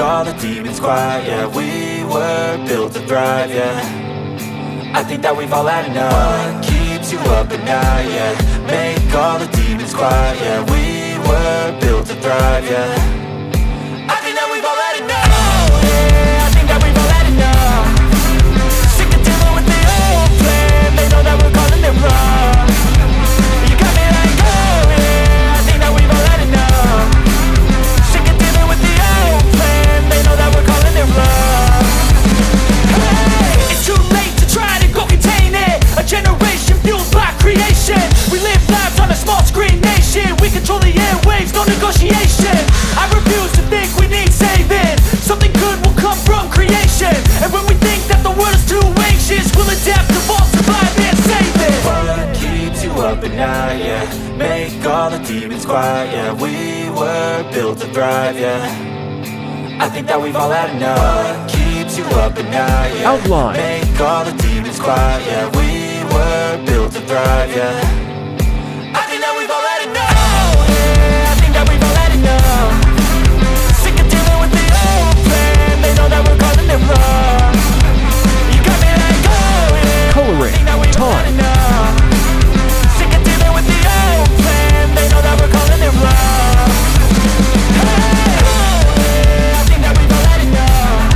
all the demons quiet, yeah. We were built to thrive, yeah. I think that we've all had enough. What keeps you up at night, yeah. Make all the demons quiet, yeah. We were built to thrive, yeah. I think that we've all had enough. Oh yeah, I think that we've all had enough. Sick of dealing with the old plan. They know that we're calling it wrong. You got me like, oh yeah, I think that we've all had enough. Sick of dealing with the old plan. They know that we're calling it wrong. Hey, it's too late to try to go contain it. A generation fueled by creation. We live lives on a small screen nation. We control the airwaves, no negotiation. I refuse to think we need saving. Something good will come from creation. And when we think that the world is too anxious, we'll adapt, evolve, survive and save it. What keeps you up at night, yeah. Make all the demons quiet, yeah. We were built to thrive, yeah. I think that we've all had enough. What keeps you up at night, yeah. Outline. Make all the demons quiet, yeah. We were built to thrive, yeah. I think that we've all had enough. Oh yeah, I think that we've all had enough. Sick of dealing with the old plan. They know that we're calling it wrong. You got me like, oh yeah. Coloring. I think that we've all had Time. enough. Sick of dealing with the old plan. They know that we're calling it wrong. Hey, oh yeah, I think that we've all had enough.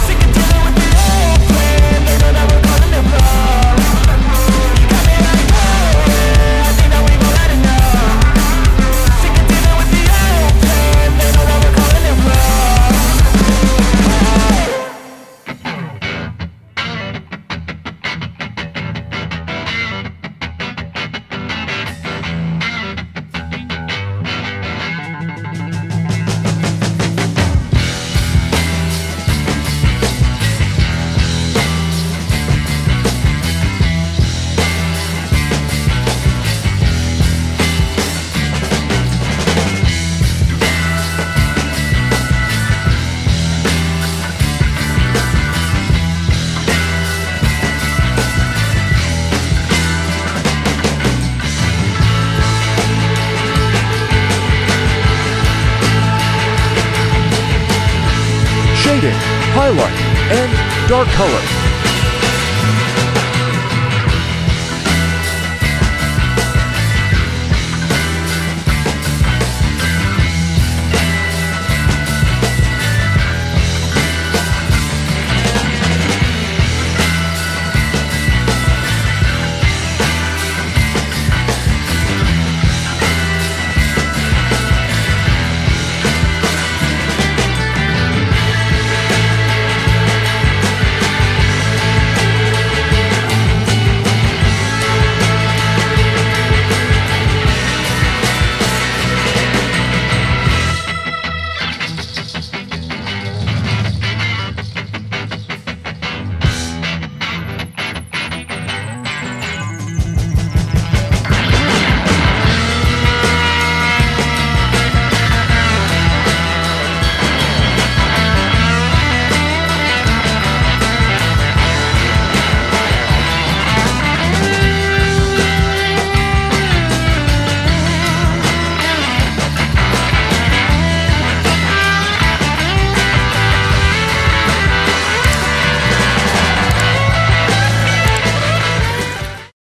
Sick of dealing with the old plan. They know that we're calling it wrong. You got me like, oh yeah, I think that we've all had enough. Sick of dealing with the old plan. They know that we're calling it wrong. Shading, highlight, and dark color.